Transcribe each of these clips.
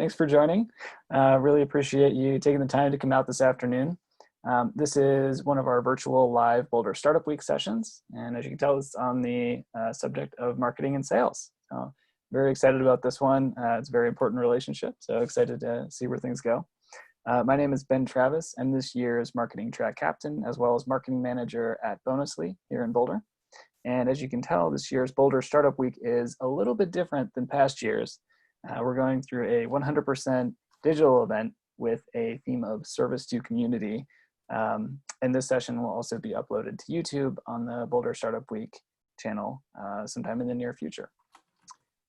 Thanks for joining. Really appreciate you taking the time to come out this afternoon. This is one of our virtual live Boulder Startup Week sessions. And as you can tell, it's on the subject of marketing and sales. So very excited about this one. It's a very important relationship. So excited to see where things go. My name is Ben Travis. I'm this year's marketing track captain, as well as marketing manager at Bonusly here in Boulder. And as you can tell, this year's Boulder Startup Week is a little bit different than past years. We're going through a 100% digital event with a theme of service to community. And this session will also be uploaded to YouTube on the Boulder Startup Week channel sometime in the near future.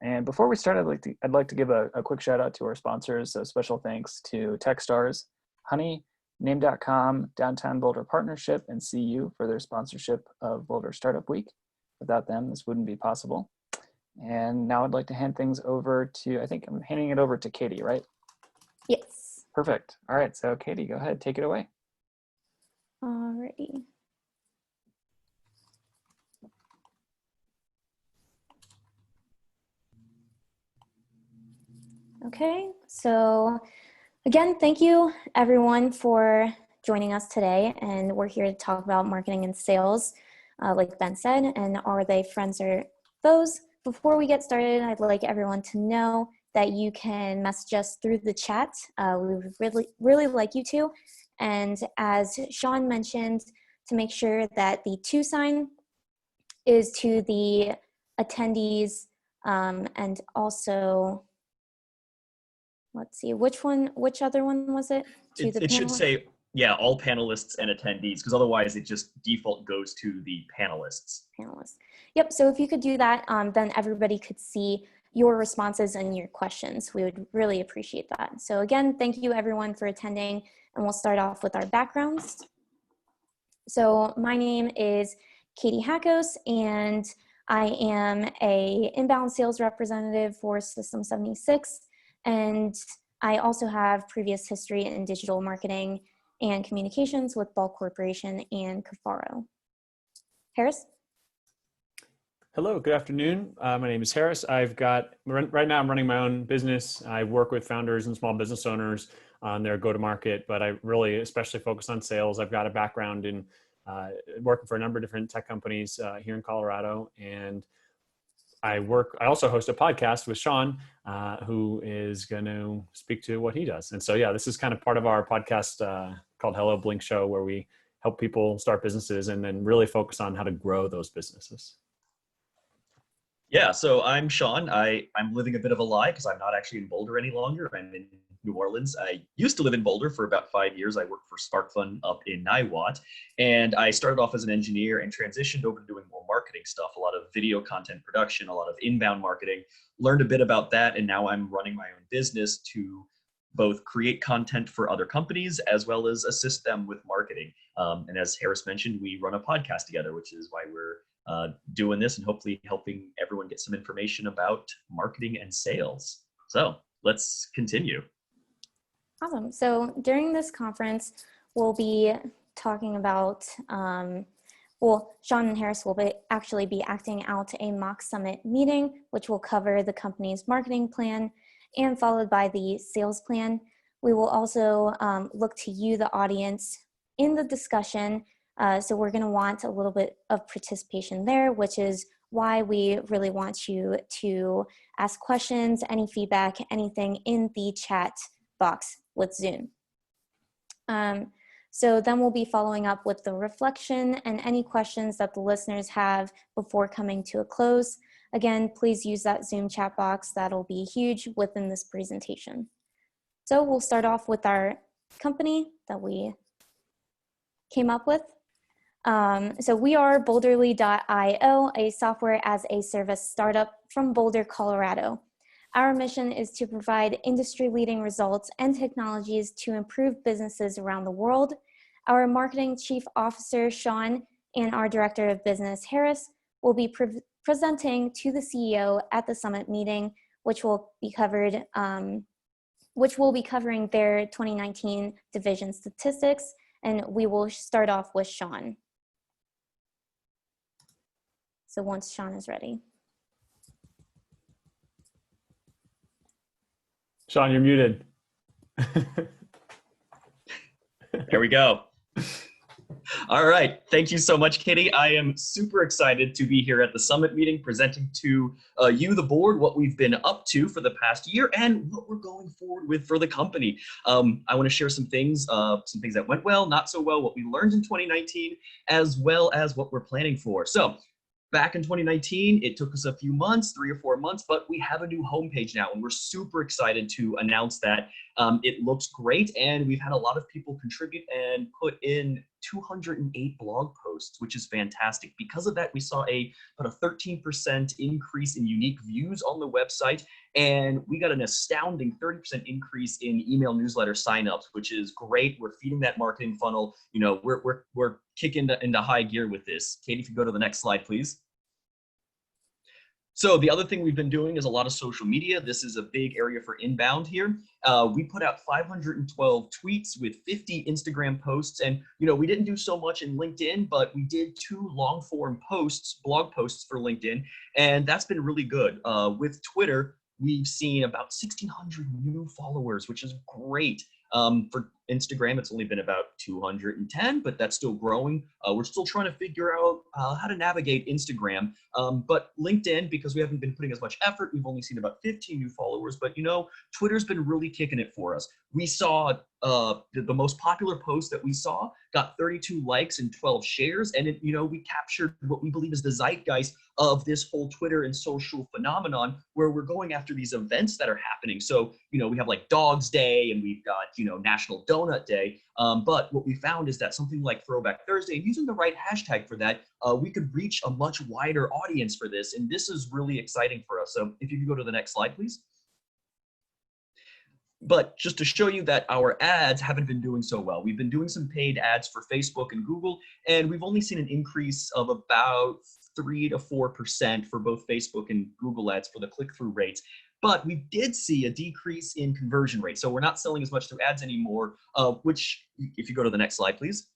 And before we start, I'd like to give a quick shout out to our sponsors. So special thanks to Techstars, Honey, Name.com, Downtown Boulder Partnership, and CU for their sponsorship of Boulder Startup Week. Without them, this wouldn't be possible. And now I'd like to hand things over to, I think I'm handing it over to Katie, right? Yes. Perfect. All right, so Katie, go ahead, take it away. Alrighty. Okay, so again, thank you everyone for joining us today. And we're here to talk about marketing and sales, like Ben said, and are they friends or foes? Before we get started, I'd like everyone to know that you can message us through the chat. We would really like you to. And as Sean mentioned, to make sure that the # sign is to the attendees, and also, let's see, which other one was it? It should say, yeah, all panelists and attendees, because otherwise it just default goes to the panelists. Yep, so if you could do that, then everybody could see your responses and your questions. We would really appreciate that. So again, thank you everyone for attending, and we'll start off with our backgrounds. So my name is Katie Hackos, and I am a inbound sales representative for System 76. And I also have previous history in digital marketing and communications with Ball Corporation and Cafaro. Harris? Hello, good afternoon. My name is Harris. Right now I'm running my own business. I work with founders and small business owners on their go-to-market, but I really especially focus on sales. I've got a background in working for a number of different tech companies here in Colorado, and I also host a podcast with Sean, who is going to speak to what he does. And so, yeah, this is kind of part of our podcast called Hello Blink Show, where we help people start businesses and then really focus on how to grow those businesses. Yeah, so I'm Sean. I'm living a bit of a lie because I'm not actually in Boulder any longer. I'm in New Orleans. I used to live in Boulder for about 5 years. I worked for SparkFun up in Niwot, and I started off as an engineer and transitioned over to doing more marketing stuff, a lot of video content production, a lot of inbound marketing, learned a bit about that, and now I'm running my own business to both create content for other companies as well as assist them with marketing. And as Harris mentioned, we run a podcast together, which is why we're doing this and hopefully helping everyone get some information about marketing and sales. So let's continue. Awesome. So during this conference, we'll be talking about, Sean and Harris will actually be acting out a mock summit meeting, which will cover the company's marketing plan and followed by the sales plan. We will also look to you, the audience, in the discussion. So we're going to want a little bit of participation there, which is why we really want you to ask questions, any feedback, anything in the chat box with Zoom. So then we'll be following up with the reflection and any questions that the listeners have before coming to a close. Again, please use that Zoom chat box. That'll be huge within this presentation. So we'll start off with our company that we came up with. So we are Boulderly.io, a software as a service startup from Boulder, Colorado. Our mission is to provide industry-leading results and technologies to improve businesses around the world. Our marketing chief officer, Sean, and our director of business, Harris, will be presenting to the CEO at the summit meeting, which will be covering their 2019 division statistics, and we will start off with Sean. So once Sean is ready. Sean, you're muted. There we go. All right. Thank you so much, Kitty. I am super excited to be here at the summit meeting, presenting to you, the board, what we've been up to for the past year and what we're going forward with for the company. I want to share some things that went well, not so well, what we learned in 2019, as well as what we're planning for. So back in 2019, it took us a few months, 3 or 4 months, but we have a new homepage now, and we're super excited to announce that. It looks great, and we've had a lot of people contribute and put in 208 blog posts, which is fantastic. Because of that, we saw about a 13% increase in unique views on the website, and we got an astounding 30% increase in email newsletter signups, which is great. We're feeding that marketing funnel. You know, we're kicking into high gear with this. Katie, if you go to the next slide, please. So the other thing we've been doing is a lot of social media. This is a big area for inbound here. We put out 512 tweets with 50 Instagram posts. And, you know, we didn't do so much in LinkedIn, but we did 2 long form posts, blog posts for LinkedIn. And that's been really good. With Twitter, we've seen about 1,600 new followers, which is great. For Instagram, it's only been about 210, but that's still growing. We're still trying to figure out how to navigate Instagram. But LinkedIn, because we haven't been putting as much effort, we've only seen about 15 new followers. But, you know, Twitter's been really kicking it for us. We saw the most popular post that we saw got 32 likes and 12 shares. And, you know, we captured what we believe is the zeitgeist of this whole Twitter and social phenomenon, where we're going after these events that are happening. So, you know, we have like Dogs Day, and we've got, you know, National Donut Day. But what we found is that something like Throwback Thursday, using the right hashtag for that, we could reach a much wider audience for this. And this is really exciting for us. So if you could go to the next slide, please. But just to show you that our ads haven't been doing so well. We've been doing some paid ads for Facebook and Google, and we've only seen an increase of about 3 to 4% for both Facebook and Google ads for the click-through rates. But we did see a decrease in conversion rate. So we're not selling as much through ads anymore, which, if you go to the next slide, please,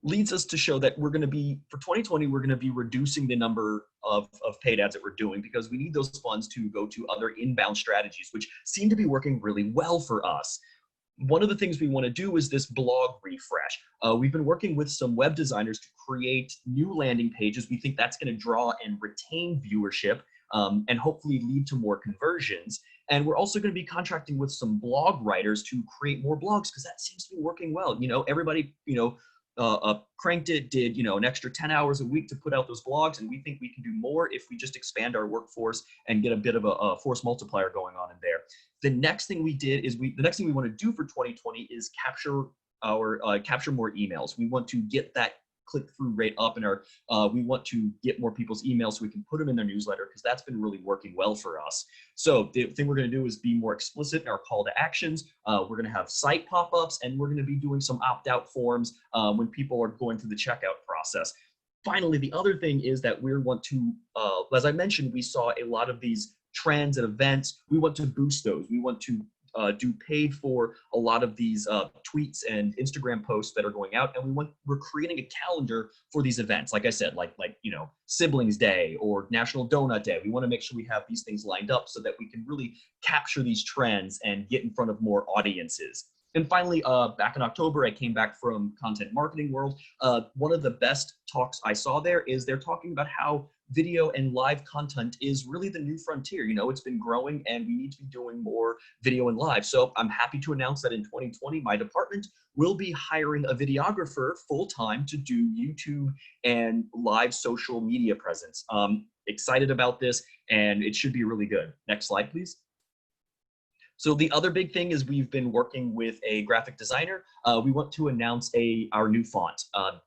leads us to show that we're going to be, for 2020, we're going to be reducing the number of paid ads that we're doing, because we need those funds to go to other inbound strategies, which seem to be working really well for us. One of the things we want to do is this blog refresh. We've been working with some web designers to create new landing pages. We think that's going to draw and retain viewership, and hopefully lead to more conversions. And we're also going to be contracting with some blog writers to create more blogs, because that seems to be working well. You know, everybody, you know, cranked it, did, you know, an extra 10 hours a week to put out those blogs, and we think we can do more if we just expand our workforce and get a bit of a force multiplier going on in there. The next thing we did is the next thing we want to do for 2020 is capture more emails. We want to get that click-through rate up, and we want to get more people's emails so we can put them in their newsletter, because that's been really working well for us. So the thing we're going to do is be more explicit in our call to actions. We're going to have site pop-ups, and we're going to be doing some opt-out forms when people are going through the checkout process. Finally, the other thing is that we want to, as I mentioned, we saw a lot of these trends and events. We want to boost those. We want to do paid for a lot of these tweets and Instagram posts that are going out, and we're creating a calendar for these events. Like I said, like you know, Siblings Day or National Donut Day. We want to make sure we have these things lined up so that we can really capture these trends and get in front of more audiences. And finally, back in October, I came back from Content Marketing World. One of the best talks I saw there is they're talking about how video and live content is really the new frontier. You know, it's been growing, and we need to be doing more video and live. So I'm happy to announce that in 2020, my department will be hiring a videographer full-time to do YouTube and live social media presence. Excited about this, and it should be really good. Next slide, please. So the other big thing is we've been working with a graphic designer. We want to announce our new font.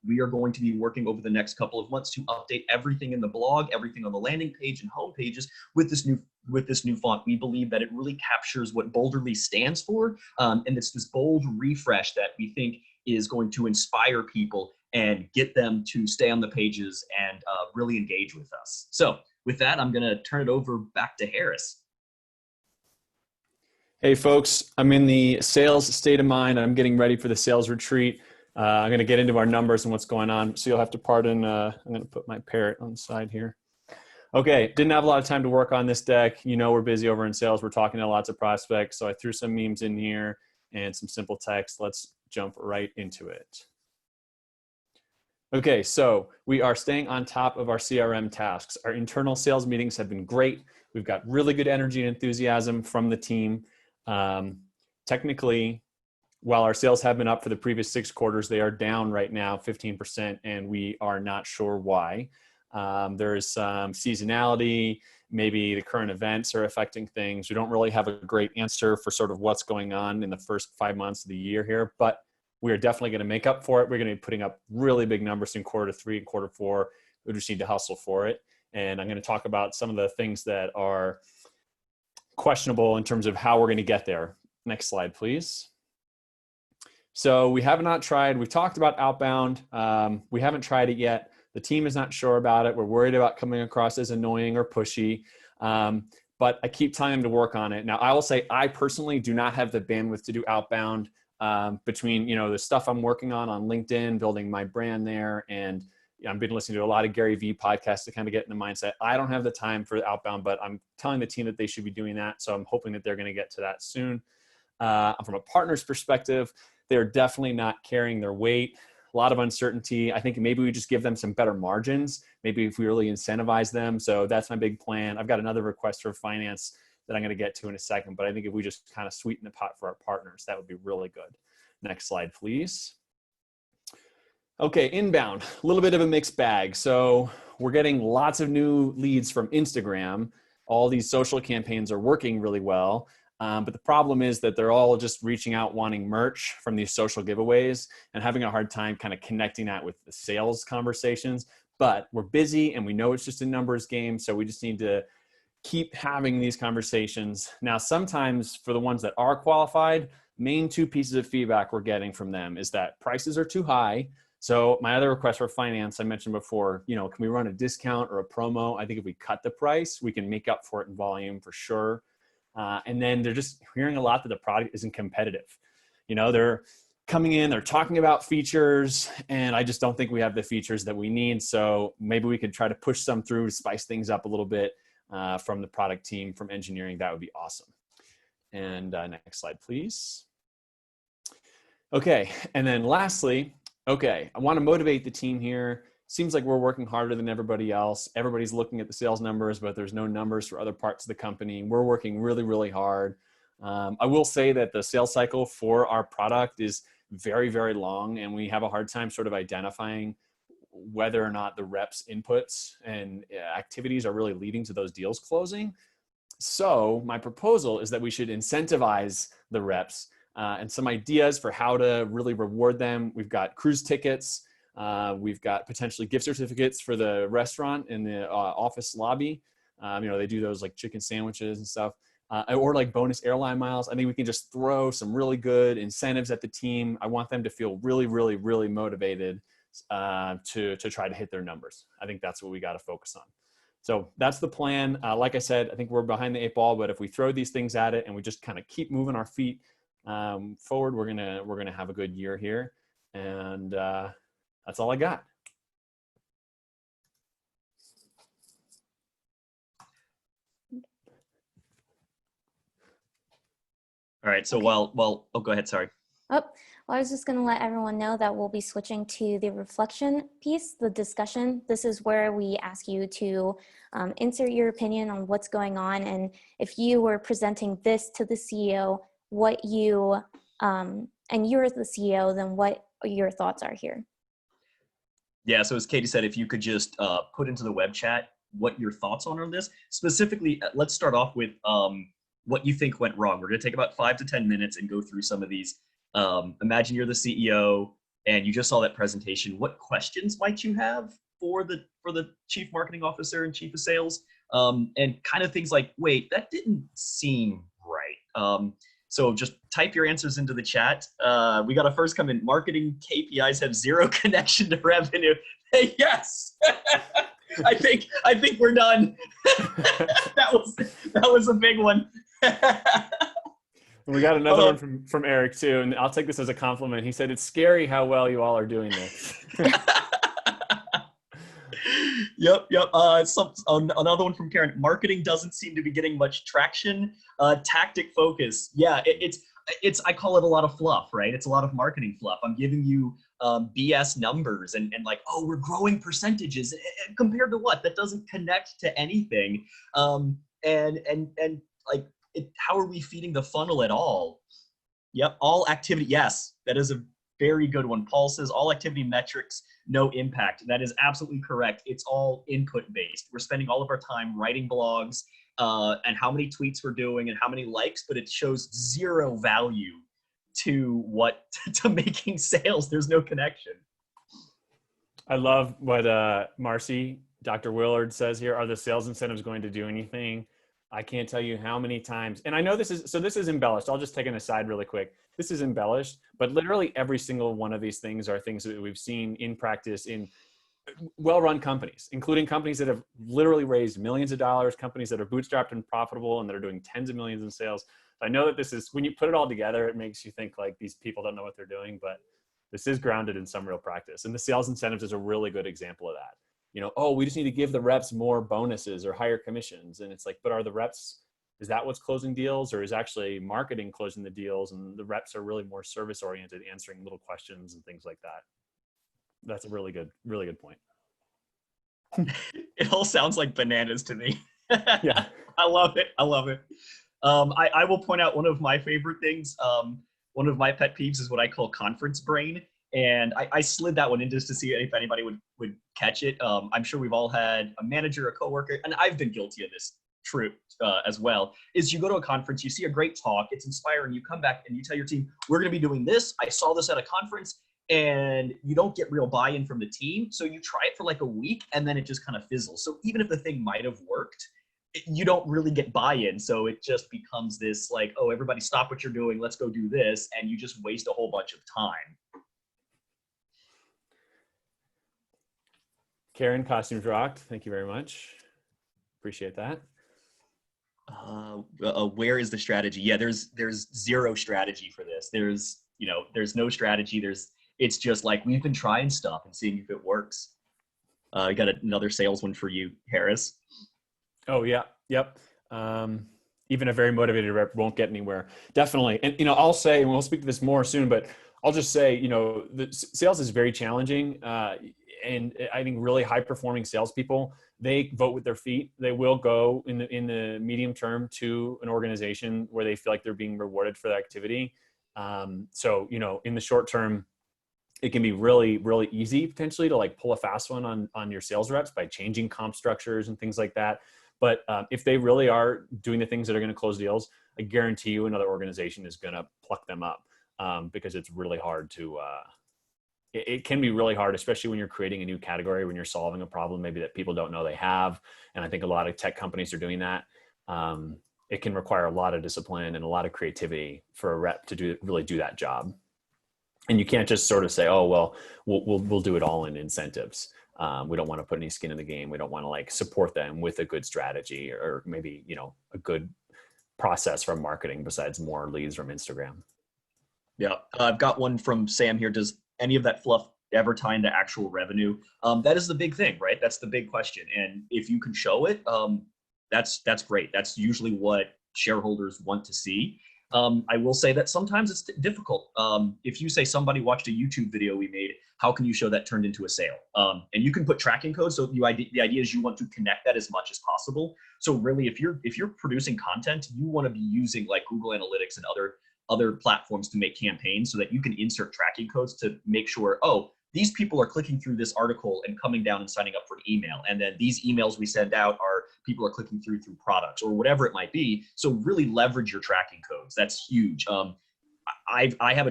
We are going to be working over the next couple of months to update everything in the blog, everything on the landing page and home pages with this new font. We believe that it really captures what Boulderly stands for, and it's this bold refresh that we think is going to inspire people and get them to stay on the pages and really engage with us. So with that, I'm going to turn it over back to Harris. Hey folks, I'm in the sales state of mind. I'm getting ready for the sales retreat. I'm going to get into our numbers and what's going on. So you'll have to pardon, I'm going to put my parrot on the side here. Okay, didn't have a lot of time to work on this deck. You know, we're busy over in sales. We're talking to lots of prospects. So I threw some memes in here and some simple text. Let's jump right into it. Okay, so we are staying on top of our CRM tasks. Our internal sales meetings have been great. We've got really good energy and enthusiasm from the team. Technically, while our sales have been up for the previous 6 quarters, they are down right now 15%, and we are not sure why. There is some seasonality, maybe the current events are affecting things. We don't really have a great answer for sort of what's going on in the first 5 months of the year here, but we are definitely going to make up for it. We're going to be putting up really big numbers in quarter 3 and quarter 4. We just need to hustle for it. And I'm going to talk about some of the things that are questionable in terms of how we're going to get there. Next slide, please. So we have not tried. We've talked about outbound. We haven't tried it yet. The team is not sure about it. We're worried about coming across as annoying or pushy. But I keep telling them to work on it. Now, I will say I personally do not have the bandwidth to do outbound between, the stuff I'm working on LinkedIn, building my brand there. And I've been listening to a lot of Gary Vee podcasts to kind of get in the mindset. I don't have the time for outbound, but I'm telling the team that they should be doing that. So I'm hoping that they're going to get to that soon. From a partner's perspective, they're definitely not carrying their weight. A lot of uncertainty. I think maybe we just give them some better margins. Maybe if we really incentivize them. So that's my big plan. I've got another request for finance that I'm going to get to in a second, but I think if we just kind of sweeten the pot for our partners, that would be really good. Next slide, please. Okay, inbound, a little bit of a mixed bag. So we're getting lots of new leads from Instagram. All these social campaigns are working really well. But the problem is that they're all just reaching out wanting merch from these social giveaways and having a hard time kind of connecting that with the sales conversations. But we're busy and we know it's just a numbers game. So we just need to keep having these conversations. Now, sometimes for the ones that are qualified, main 2 pieces of feedback we're getting from them is that prices are too high. So my other request for finance, I mentioned before, can we run a discount or a promo? I think if we cut the price, we can make up for it in volume for sure. And then they're just hearing a lot that the product isn't competitive. They're coming in, they're talking about features, and I just don't think we have the features that we need. So maybe we could try to push some through to spice things up a little bit from the product team, from engineering. That would be awesome. And next slide, please. Okay, and then lastly, I want to motivate the team here. Seems like we're working harder than everybody else. Everybody's looking at the sales numbers, but there's no numbers for other parts of the company. We're working really, really hard. I will say that the sales cycle for our product is very, very long, and we have a hard time sort of identifying whether or not the reps' inputs and activities are really leading to those deals closing. So my proposal is that we should incentivize the reps and some ideas for how to really reward them. We've got cruise tickets. We've got potentially gift certificates for the restaurant in the office lobby. They do those like chicken sandwiches and stuff, or like bonus airline miles. I think we can just throw some really good incentives at the team. I want them to feel really, really, really motivated to try to hit their numbers. I think that's what we got to focus on. So that's the plan. Like I said, I think we're behind the 8 ball, but if we throw these things at it and we just kind of keep moving our feet forward, we're gonna have a good year here. And that's all I got. All right. So oh, go ahead. Sorry. Oh, well, I was just going to let everyone know that we'll be switching to the reflection piece, the discussion. This is where we ask you to insert your opinion on what's going on. And if you were presenting this to the CEO, and you're the CEO, then what your thoughts are here. Yeah, so as Katie said, if you could just put into the web chat what your thoughts on this. Specifically, let's start off with what you think went wrong. We're going to take about 5 to 10 minutes and go through some of these. Imagine you're the CEO and you just saw that presentation. What questions might you have for the chief marketing officer and chief of sales? And kind of things like, wait, that didn't seem right. So just type your answers into the chat. We got a first comment. Marketing KPIs have zero connection to revenue. Hey, yes. I think we're done. that was a big one. We got another one from Eric too, and I'll take this as a compliment. He said, "It's scary how well you all are doing this." Yep. Another one from Karen. Marketing doesn't seem to be getting much traction. Tactic focus. Yeah, it's. I call it a lot of fluff, right? It's a lot of marketing fluff. I'm giving you BS numbers and like, oh, we're growing percentages. Compared to what? That doesn't connect to anything. And like, how are we feeding the funnel at all? Yep, all activity. Yes, that is a very good one. Paul says all activity metrics, no impact. That is absolutely correct. It's all input based. We're spending all of our time writing blogs and how many tweets we're doing and how many likes, but it shows zero value to to making sales. There's no connection. I love what Marcy, Dr. Willard says here. Are the sales incentives going to do anything? I can't tell you how many times, and I know this is embellished. I'll just take an aside really quick. This is embellished, but literally every single one of these things are things that we've seen in practice in well-run companies, including companies that have literally raised millions of dollars, companies that are bootstrapped and profitable, and that are doing tens of millions in sales. I know that this is, when you put it all together, it makes you think like these people don't know what they're doing, but this is grounded in some real practice. And the sales incentives is a really good example of that. You know, oh, we just need to give the reps more bonuses or higher commissions. And it's like, but are the reps, is that what's closing deals, or is actually marketing closing the deals? And the reps are really more service oriented, answering little questions and things like that. That's a really good point. It all sounds like bananas to me. Yeah. I love it. I will point out one of my favorite things. One of my pet peeves is what I call conference brain. And I slid that one in just to see if anybody would catch it. I'm sure we've all had a manager, a coworker, and I've been guilty of this as well, is you go to a conference, you see a great talk, it's inspiring, you come back and you tell your team, we're going to be doing this. I saw this at a conference, and you don't get real buy-in from the team. So you try it for like a week and then it just kind of fizzles. So even if the thing might have worked, you don't really get buy-in. So it just becomes this like, oh, everybody stop what you're doing, let's go do this. And you just waste a whole bunch of time. Karen, costumes rocked. Thank you very much. Appreciate that. Where is the strategy? Yeah, there's zero strategy for this. There's no strategy. It's just like, we've been trying stuff and seeing if it works. I got another sales one for you, Harris. Oh yeah. Yep. Even a very motivated rep won't get anywhere. Definitely. And, I'll say, and we'll speak to this more soon, but I'll just say, the sales is very challenging. And I think really high performing salespeople, they vote with their feet. They will go in the medium term to an organization where they feel like they're being rewarded for the activity. So, in the short term, it can be really, really easy potentially to like pull a fast one on your sales reps by changing comp structures and things like that. But if they really are doing the things that are going to close deals, I guarantee you another organization is going to pluck them up because it's really hard to, it can be really hard, especially when you're creating a new category, when you're solving a problem maybe that people don't know they have. And I think a lot of tech companies are doing that. It can require a lot of discipline and a lot of creativity for a rep to really do that job. And you can't just sort of say, oh, well, we'll do it all in incentives. We don't want to put any skin in the game. We don't want to like support them with a good strategy or maybe, a good process from marketing besides more leads from Instagram. Yeah. I've got one from Sam here. Does any of that fluff ever tie into actual revenue? That is the big thing, right? That's the big question. And if you can show it, that's great. That's usually what shareholders want to see. I will say that sometimes it's difficult. If you say somebody watched a YouTube video we made, how can you show that turned into a sale? And you can put tracking codes. So the idea is you want to connect that as much as possible. So really, if you're producing content, you want to be using like Google Analytics and other platforms to make campaigns so that you can insert tracking codes to make sure, oh, these people are clicking through this article and coming down and signing up for an email. And then these emails we send out are people are clicking through products or whatever it might be. So really leverage your tracking codes. That's huge. I have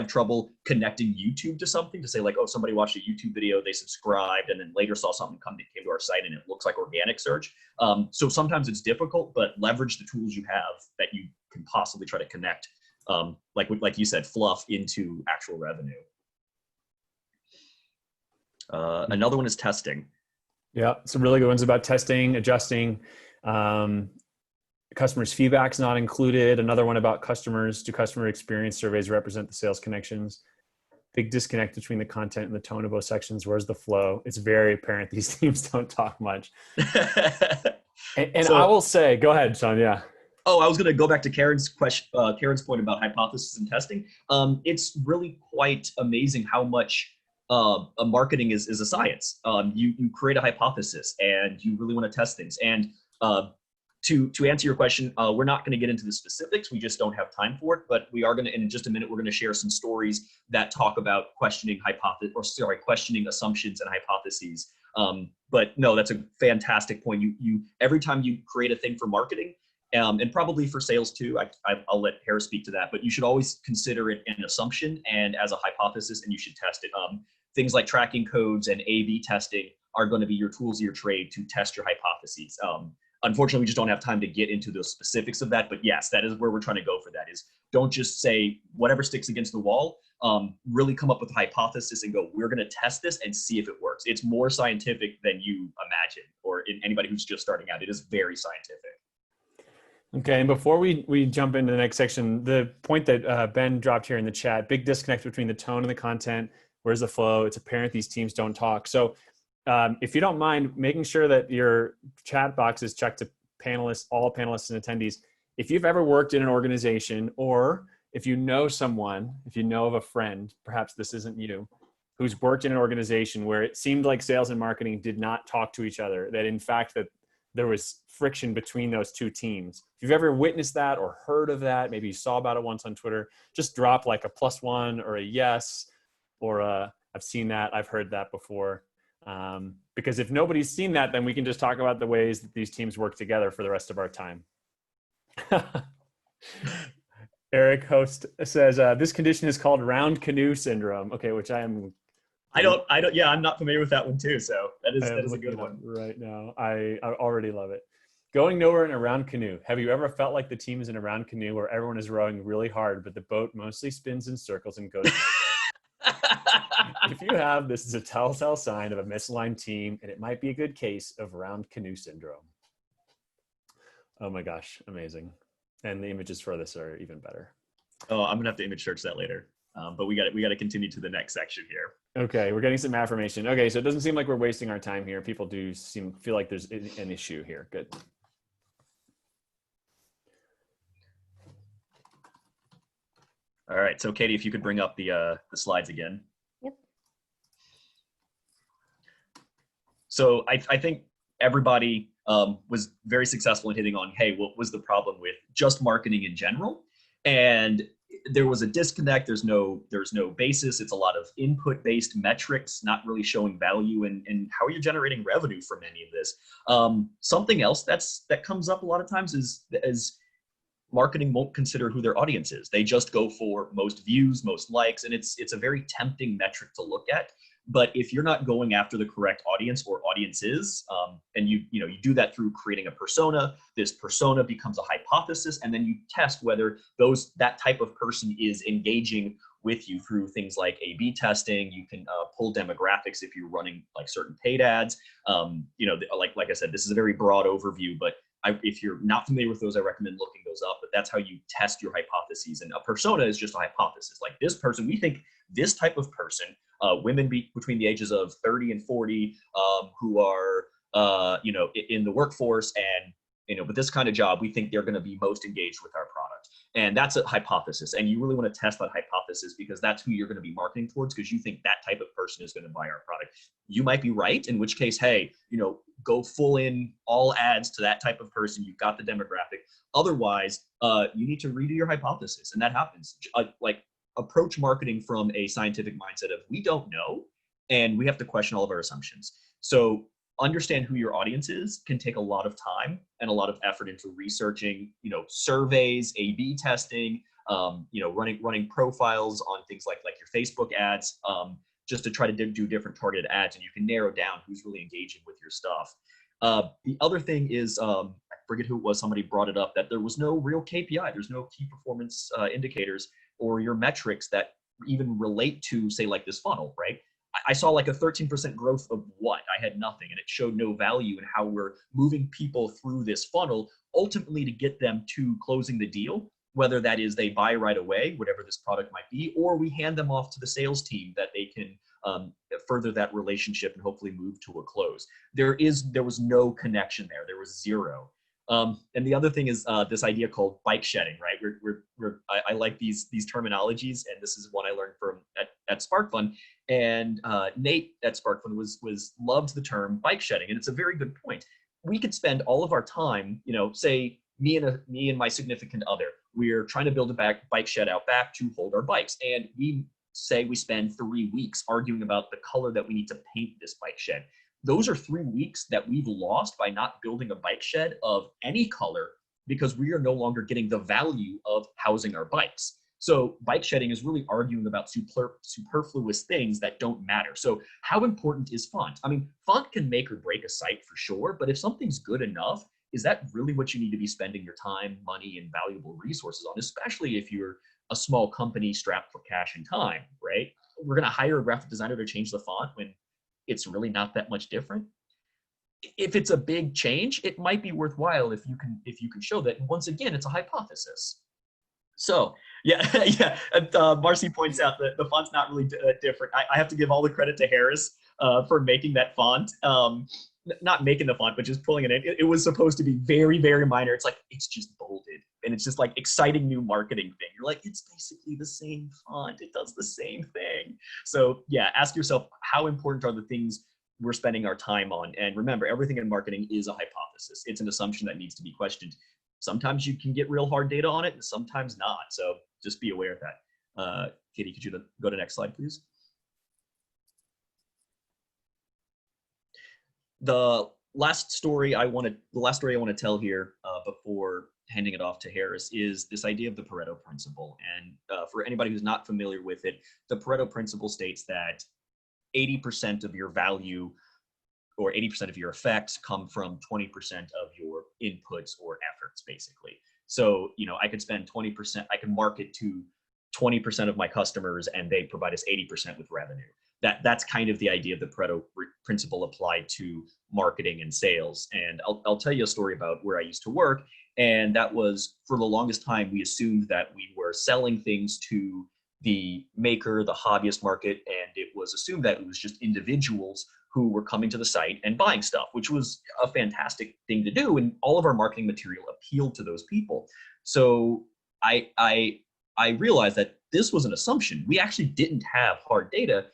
trouble connecting YouTube to something to say like, oh, somebody watched a YouTube video, they subscribed, and then later saw something came to our site and it looks like organic search. So sometimes it's difficult, but leverage the tools you have that you can possibly try to connect, like you said, fluff into actual revenue. Another one is testing. Yeah, some really good ones about testing, adjusting. Customers' feedback's not included. Another one about customers. Do customer experience surveys represent the sales connections? big disconnect between the content and the tone of both sections. Where's the flow? It's very apparent these teams don't talk much. And I So, will say, go ahead, Sean. Yeah. oh, I was going to go back to Karen's question, Karen's point about hypothesis and testing. It's really quite amazing how much a marketing is a science. You create a hypothesis and you really want to test things. And to answer your question, we're not going to get into the specifics. We just don't have time for it. But we are going to, in just a minute, we're going to share some stories that talk about questioning questioning assumptions and hypotheses. But no, that's a fantastic point. You every time you create a thing for marketing, and probably for sales too, I'll let Harris speak to that, but you should always consider it an assumption and as a hypothesis, and you should test it. Things like tracking codes and A/B testing are going to be your tools of your trade to test your hypotheses. Unfortunately, we just don't have time to get into the specifics of that, but yes, that is where we're trying to go for that, is don't just say whatever sticks against the wall, really come up with a hypothesis and go, we're going to test this and see if it works. It's more scientific than you imagine, or in anybody who's just starting out, it is very scientific. Okay, and before we jump into the next section, the point that Ben dropped here in the chat, big disconnect between the tone and the content. Where's the flow? It's apparent these teams don't talk. So if you don't mind making sure that your chat box is checked to panelists, all panelists and attendees. If you've ever worked in an organization, or if you know someone, if you know of a friend, perhaps this isn't you, who's worked in an organization where it seemed like sales and marketing did not talk to each other, that in fact that there was friction between those two teams. If you've ever witnessed that or heard of that, maybe you saw about it once on Twitter, just drop like a +1 or a yes, or I've seen that, I've heard that before. Because if nobody's seen that, then we can just talk about the ways that these teams work together for the rest of our time. Eric Host says, this condition is called round canoe syndrome. Okay, which Yeah, I'm not familiar with that one too. So that is a good one. Right now, I already love it. Going nowhere in a round canoe. Have you ever felt like the team is in a round canoe where everyone is rowing really hard, but the boat mostly spins in circles and goes nowhere? If you have, this is a telltale sign of a misaligned team, and it might be a good case of round canoe syndrome. Oh my gosh, amazing. And the images for this are even better. Oh, I'm gonna have to image search that later. But we got to continue to the next section here. Okay, we're getting some affirmation. Okay, so it doesn't seem like we're wasting our time here. People do feel like there's an issue here. Good. All right, so Katie, if you could bring up the slides again. Yep. So I think everybody was very successful in hitting on, hey, what was the problem with just marketing in general? And there was a disconnect. There's no basis. It's a lot of input-based metrics, not really showing value. And how are you generating revenue from any of this? Something else that comes up a lot of times is marketing won't consider who their audience is. They just go for most views, most likes, and it's a very tempting metric to look at. But if you're not going after the correct audience or audiences, and you do that through creating a persona, this persona becomes a hypothesis, and then you test whether that type of person is engaging with you through things like A/B testing. You can pull demographics if you're running like certain paid ads. Like I said, this is a very broad overview, but if you're not familiar with those, I recommend looking those up. But that's how you test your hypotheses. And a persona is just a hypothesis. Like this person, we think this type of person, women between the ages of 30 and 40, who are in the workforce and with this kind of job, we think they're going to be most engaged with our product. And that's a hypothesis. And you really want to test that hypothesis because that's who you're going to be marketing towards, because you think that type of person is going to buy our product. You might be right, in which case, hey, go full in all ads to that type of person. You've got the demographic. Otherwise, you need to redo your hypothesis. And that happens. Approach marketing from a scientific mindset of we don't know, and we have to question all of our assumptions. So understand who your audience is can take a lot of time and a lot of effort into researching, surveys, A/B testing, running profiles on things like your Facebook ads, just to try to do different targeted ads, and you can narrow down who's really engaging with your stuff. The other thing is, I forget who it was, somebody brought it up, that there was no real KPI. There's no key performance indicators or your metrics that even relate to, say, like this funnel, right? I saw like a 13% growth of what? I had nothing, and it showed no value in how we're moving people through this funnel, ultimately to get them to closing the deal whether that is they buy right away, whatever this product might be, or we hand them off to the sales team that they can further that relationship and hopefully move to a close. There was no connection there. There was zero. And the other thing is this idea called bike shedding, right? I like these terminologies, and this is one I learned from at SparkFun. And Nate at SparkFun loved the term bike shedding, and it's a very good point. We could spend all of our time, say me and my significant other, we're trying to build a bike shed out back to hold our bikes, and we say we spend 3 weeks arguing about the color that we need to paint this bike shed. Those are 3 weeks that we've lost by not building a bike shed of any color because we are no longer getting the value of housing our bikes. So bike shedding is really arguing about superfluous things that don't matter. So how important is font? I mean, font can make or break a site for sure, but if something's good enough, is that really what you need to be spending your time, money, and valuable resources on, especially if you're a small company strapped for cash and time, right? We're going to hire a graphic designer to change the font when it's really not that much different. If it's a big change, it might be worthwhile if you can show that. And once again, it's a hypothesis. So yeah, yeah. Marcy points out that the font's not really different. I have to give all the credit to Harris for making that font. Not making the font, but just pulling it in. It was supposed to be very, very minor. It's like, it's just bolded. And it's just like exciting new marketing thing. You're like, it's basically the same font. It does the same thing. So yeah, ask yourself, how important are the things we're spending our time on? And remember, everything in marketing is a hypothesis. It's an assumption that needs to be questioned. Sometimes you can get real hard data on it and sometimes not. So just be aware of that. Katie, could you go to next slide, please? The last story I want to tell here before handing it off to Harris is this idea of the Pareto principle. And for anybody who's not familiar with it, the Pareto principle states that 80% of your value or 80% of your effects come from 20% of your inputs or efforts, basically. So, I could spend 20%, I can market to 20% of my customers and they provide us 80% with revenue. That's kind of the idea of the Pareto principle applied to marketing and sales. And I'll tell you a story about where I used to work. And that was, for the longest time, we assumed that we were selling things to the maker, the hobbyist market, and it was assumed that it was just individuals who were coming to the site and buying stuff, which was a fantastic thing to do. And all of our marketing material appealed to those people. So I realized that this was an assumption. We actually didn't have hard data.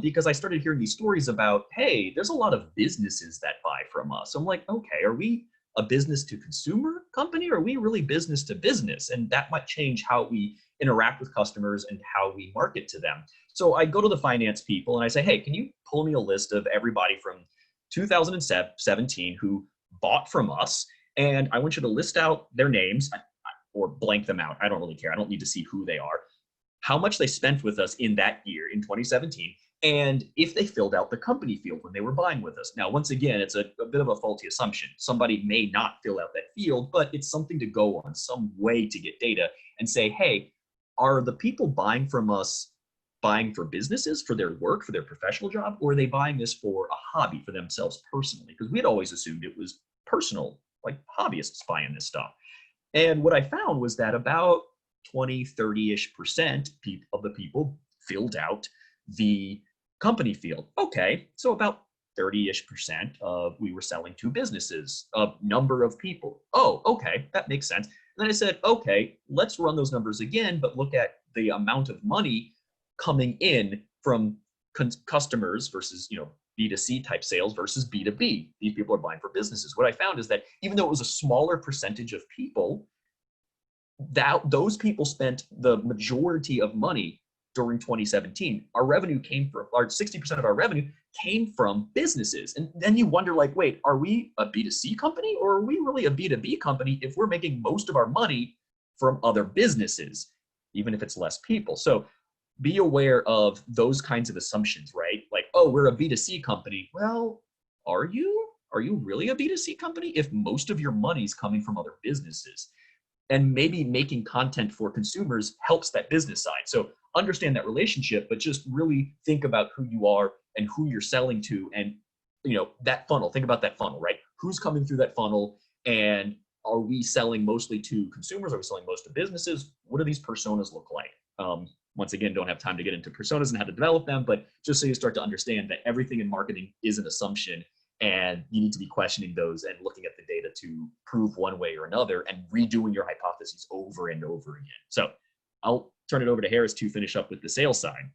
Because I started hearing these stories about, hey, there's a lot of businesses that buy from us. I'm like, okay, are we a business to consumer company or are we really business to business? And that might change how we interact with customers and how we market to them. So I go to the finance people and I say, hey, can you pull me a list of everybody from 2017 who bought from us? And I want you to list out their names or blank them out. I don't really care. I don't need to see who they are. How much they spent with us in that year, in 2017, and if they filled out the company field when they were buying with us. Now, once again, it's a bit of a faulty assumption. Somebody may not fill out that field, but it's something to go on, some way to get data and say, hey, are the people buying from us buying for businesses, for their work, for their professional job, or are they buying this for a hobby for themselves personally? Because we'd always assumed it was personal, like hobbyists buying this stuff. And what I found was that about 20, 30-ish% of the people filled out the company field. Okay, so about 30-ish% of we were selling to businesses, a number of people. Oh, okay, that makes sense. And then I said, okay, let's run those numbers again, but look at the amount of money coming in from customers versus, B2C type sales versus B2B. These people are buying for businesses. What I found is that even though it was a smaller percentage of people, that those people spent the majority of money during 2017. Our revenue came from, 60% of our revenue came from businesses. And then you wonder, like, wait, are we a B2C company or are we really a B2B company if we're making most of our money from other businesses, even if it's less people? So be aware of those kinds of assumptions, right? Like, oh, we're a B2C company. Well, are you? Are you really a B2C company if most of your money's coming from other businesses? And maybe making content for consumers helps that business side. So understand that relationship, but just really think about who you are and who you're selling to, and that funnel. Think about that funnel, right? Who's coming through that funnel, and are we selling mostly to consumers? Are we selling most to businesses? What do these personas look like? Once again, don't have time to get into personas and how to develop them, but just so you start to understand that everything in marketing is an assumption, and you need to be questioning those and looking at the data to prove one way or another and redoing your hypotheses over and over again. So I'll turn it over to Harris to finish up with the sales side.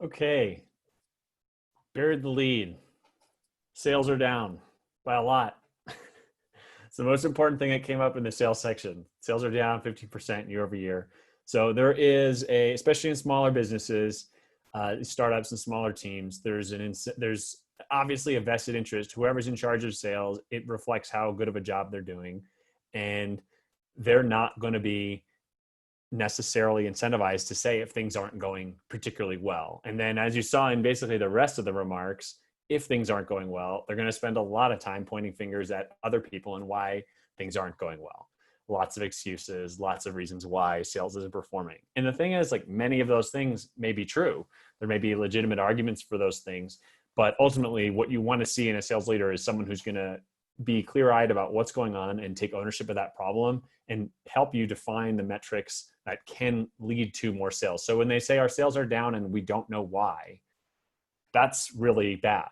Okay. Buried the lead. Sales are down by a lot. It's the most important thing that came up in the sales section. Sales are down 50% year over year. So there is especially in smaller businesses, startups and smaller teams, there's obviously a vested interest. Whoever's in charge of sales, it reflects how good of a job they're doing. And they're not going to be necessarily incentivized to say if things aren't going particularly well. And then as you saw in basically the rest of the remarks, if things aren't going well, they're going to spend a lot of time pointing fingers at other people and why things aren't going well. Lots of excuses, lots of reasons why sales isn't performing. And the thing is, like, many of those things may be true. There may be legitimate arguments for those things, but ultimately what you want to see in a sales leader is someone who's going to be clear-eyed about what's going on and take ownership of that problem and help you define the metrics that can lead to more sales. So when they say our sales are down and we don't know why, that's really bad,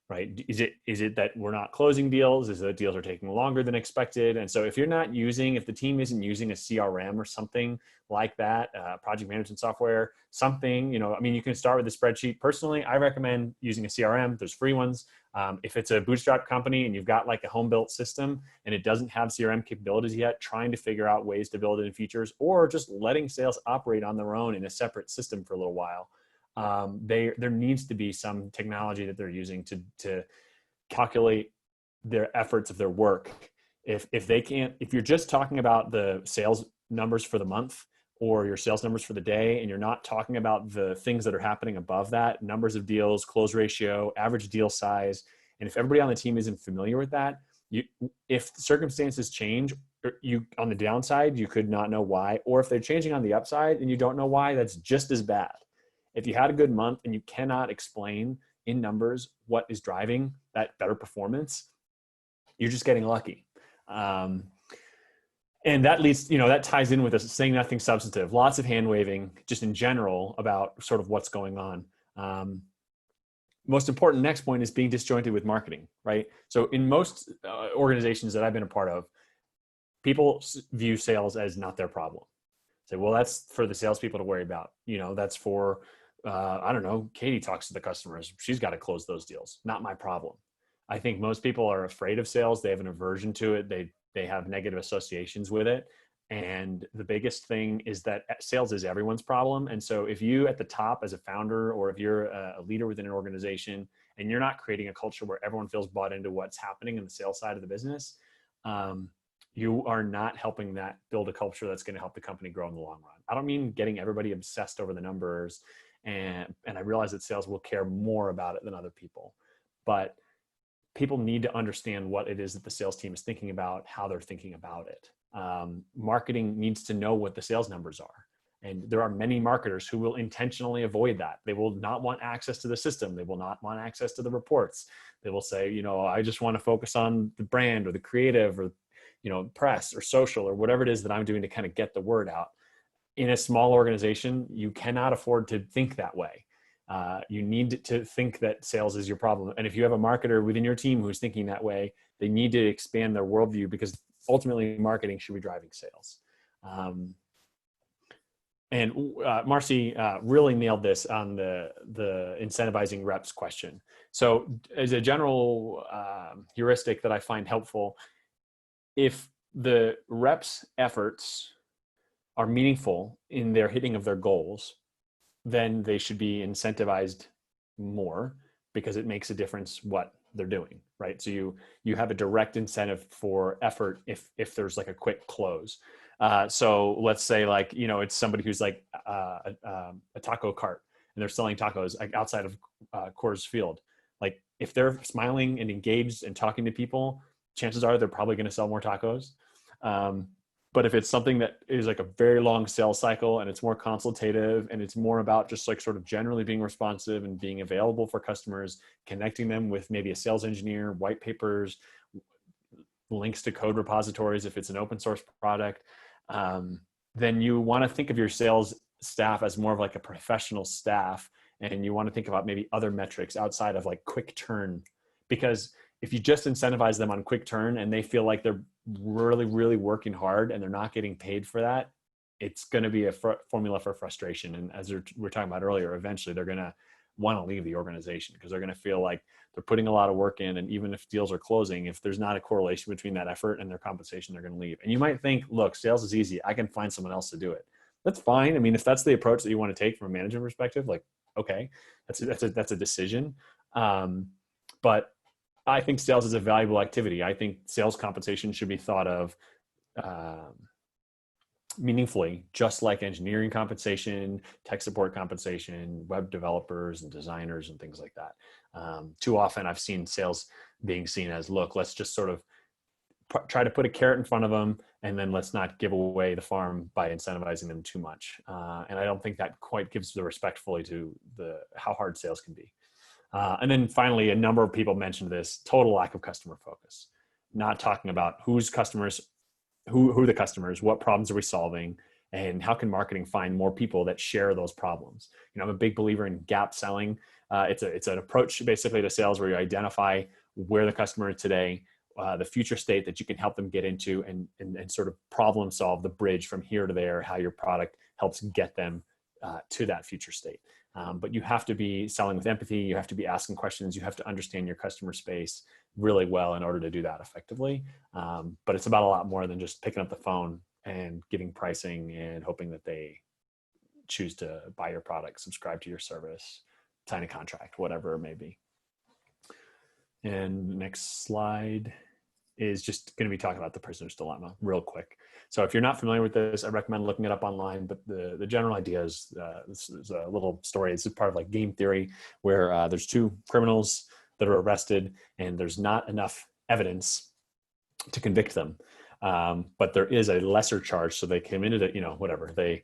right? Is it that we're not closing deals? Is it that deals are taking longer than expected? And so if the team isn't using a CRM or something like that, project management software, something, you can start with a spreadsheet. Personally, I recommend using a CRM. There's free ones. If it's a bootstrap company and you've got like a home built system and it doesn't have CRM capabilities yet, trying to figure out ways to build it in features, or just letting sales operate on their own in a separate system for a little while. There needs to be some technology that they're using to calculate their efforts of their work. If you're just talking about the sales numbers for the month or your sales numbers for the day, and you're not talking about the things that are happening above that, numbers of deals, close ratio, average deal size, and if everybody on the team isn't familiar with that, if circumstances change, on the downside, you could not know why, or if they're changing on the upside and you don't know why, that's just as bad. If you had a good month and you cannot explain in numbers what is driving that better performance, you're just getting lucky. And that leads, that ties in with us saying nothing substantive, lots of hand waving just in general about sort of what's going on. Most important next point is being disjointed with marketing, right? So in most organizations that I've been a part of, people view sales as not their problem. Say, well, that's for the salespeople to worry about. That's for, I don't know, Katie talks to the customers. She's got to close those deals. Not my problem. I think most people are afraid of sales. They have an aversion to it. They have negative associations with it. And the biggest thing is that sales is everyone's problem. And so if you at the top as a founder, or if you're a leader within an organization and you're not creating a culture where everyone feels bought into what's happening in the sales side of the business, you are not helping that build a culture that's going to help the company grow in the long run. I don't mean getting everybody obsessed over the numbers. And I realize that sales will care more about it than other people, but people need to understand what it is that the sales team is thinking about, how they're thinking about it. Marketing needs to know what the sales numbers are. And there are many marketers who will intentionally avoid that. They will not want access to the system. They will not want access to the reports. They will say, I just want to focus on the brand or the creative or, press or social or whatever it is that I'm doing to kind of get the word out. In a small organization, you cannot afford to think that way. You need to think that sales is your problem. And if you have a marketer within your team who's thinking that way, they need to expand their worldview, because ultimately marketing should be driving sales. And Marcy really nailed this on the incentivizing reps question. So as a general heuristic that I find helpful, if the reps' efforts are meaningful in their hitting of their goals, then they should be incentivized more, because it makes a difference what they're doing, right? So you have a direct incentive for effort if there's like a quick close. So let's say it's somebody who's like a taco cart and they're selling tacos like outside of Coors Field. Like if they're smiling and engaged and talking to people, chances are they're probably going to sell more tacos. But if it's something that is like a very long sales cycle and it's more consultative and it's more about just like sort of generally being responsive and being available for customers, connecting them with maybe a sales engineer, white papers, links to code repositories if it's an open source product, then you want to think of your sales staff as more of like a professional staff, and you want to think about maybe other metrics outside of like quick turn. Because if you just incentivize them on quick turn and they feel like they're really, really working hard and they're not getting paid for that, it's going to be a formula for frustration. And as we were talking about earlier, eventually they're going to want to leave the organization because they're going to feel like they're putting a lot of work in. And even if deals are closing, if there's not a correlation between that effort and their compensation, they're going to leave. And you might think, look, sales is easy. I can find someone else to do it. That's fine. I mean, if that's the approach that you want to take from a management perspective, like, okay, that's a decision. But I think sales is a valuable activity. I think sales compensation should be thought of meaningfully, just like engineering compensation, tech support compensation, web developers and designers and things like that. Too often I've seen sales being seen as, look, let's just sort of try to put a carrot in front of them, and then let's not give away the farm by incentivizing them too much. And I don't think that quite gives the respect fully to how hard sales can be. And then finally, a number of people mentioned this, total lack of customer focus, not talking about who's customers, who are the customers, what problems are we solving, and how can marketing find more people that share those problems. You know, I'm a big believer in gap selling. It's an approach basically to sales where you identify where the customer is today, the future state that you can help them get into, and sort of problem solve the bridge from here to there, how your product helps get them to that future state. But you have to be selling with empathy. You have to be asking questions. You have to understand your customer space really well in order to do that effectively. But it's about a lot more than just picking up the phone and getting pricing and hoping that they choose to buy your product, subscribe to your service, sign a contract, whatever it may be. And the next slide is just going to be talking about the prisoner's dilemma real quick. So if you're not familiar with this, I recommend looking it up online, but the general idea is, this is a little story. It's part of like game theory where there's two criminals that are arrested and there's not enough evidence to convict them. But there is a lesser charge. So they committed it, whatever. They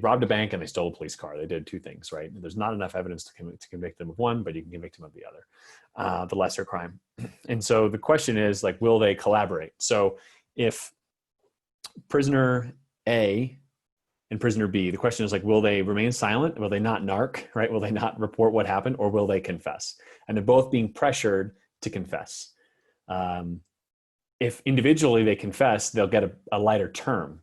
robbed a bank and they stole a police car. They did two things, right? There's not enough evidence to convict them of one, but you can convict them of the other, the lesser crime. And so the question is, like, will they collaborate? So if prisoner A and prisoner B, the question is, like, will they remain silent? Will they not narc, right? Will they not report what happened, or will they confess? And they're both being pressured to confess. If individually they confess, they'll get a lighter term.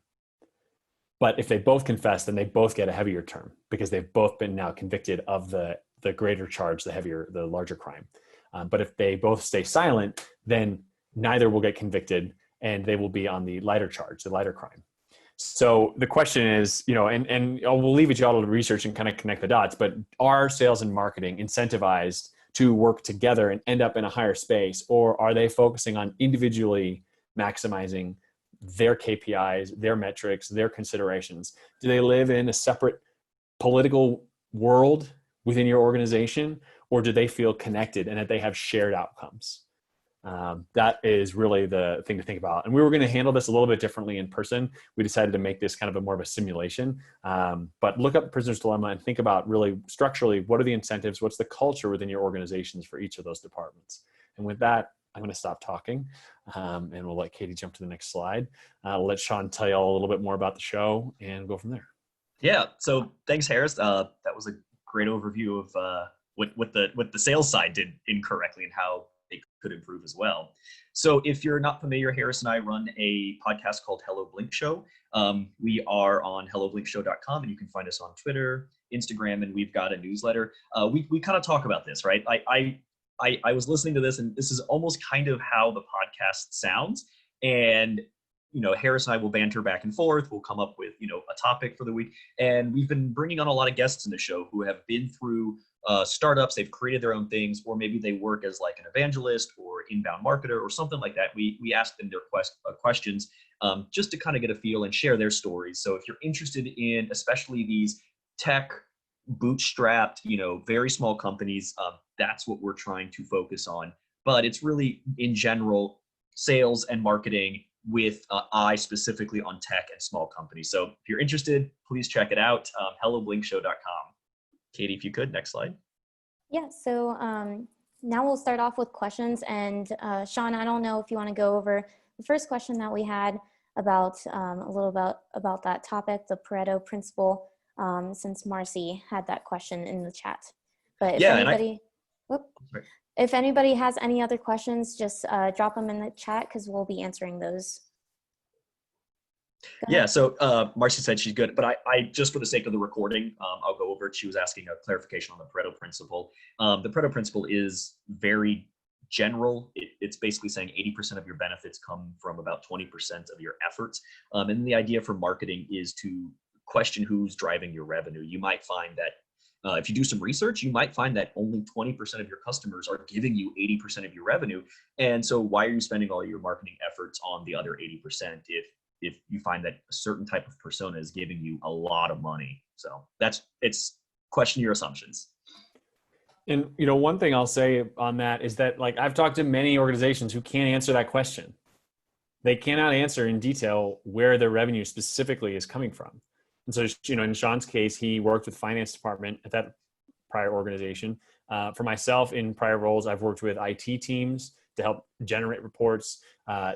But if they both confess, then they both get a heavier term because they've both been now convicted of the greater charge, the larger crime. But if they both stay silent, then neither will get convicted and they will be on the lighter charge, the lighter crime. So the question is, and we'll leave it to y'all to research and kind of connect the dots, but are sales and marketing incentivized to work together and end up in a higher space, or are they focusing on individually maximizing their KPIs, their metrics, their considerations? Do they live in a separate political world within your organization, or do they feel connected and that they have shared outcomes? That is really the thing to think about. And we were going to handle this a little bit differently in person. We decided to make this kind of more of a simulation. But look up Prisoner's Dilemma and think about really structurally, what are the incentives? What's the culture within your organizations for each of those departments? And with that, I'm going to stop talking and we'll let Katie jump to the next slide. I'll let Sean tell you all a little bit more about the show and go from there. Yeah. So thanks, Harris. That was a great overview of what the sales side did incorrectly and how they could improve as well. So if you're not familiar, Harris and I run a podcast called Hello Blink Show. We are on helloblinkShow.com, and you can find us on Twitter, Instagram, and we've got a newsletter. We kind of talk about this, right? I was listening to this, and this is almost kind of how the podcast sounds. And Harris and I will banter back and forth. We'll come up with a topic for the week, and we've been bringing on a lot of guests in the show who have been through startups. They've created their own things, or maybe they work as like an evangelist or inbound marketer or something like that. We ask them their questions just to kind of get a feel and share their stories. So if you're interested in especially these tech bootstrapped, very small companies, that's what we're trying to focus on. But it's really in general sales and marketing with eye specifically on tech and small companies. So if you're interested, please check it out. HelloBlinkShow.com. Katie, if you could, next slide. Yeah, so Now we'll start off with questions. And Sean, I don't know if you want to go over the first question that we had about a little about that topic, the Pareto principle, since Marcy had that question in the chat. But if Yeah, if anybody has any other questions, just drop them in the chat because we'll be answering those. Yeah, so Marcy said she's good, but I just for the sake of the recording, I'll go over it. She was asking a clarification on the Pareto principle. The Pareto principle is very general. It's basically saying 80% of your benefits come from about 20% of your efforts. And the idea for marketing is to question who's driving your revenue. You might find that if you do some research, you might find that only 20% of your customers are giving you 80% of your revenue. And so why are you spending all your marketing efforts on the other 80% if you find that a certain type of persona is giving you a lot of money? So it's question your assumptions. And one thing I'll say on that is that, like, I've talked to many organizations who can't answer that question. They cannot answer in detail where their revenue specifically is coming from. And so, in Sean's case, he worked with finance department at that prior organization. For myself, in prior roles, I've worked with IT teams to help generate reports.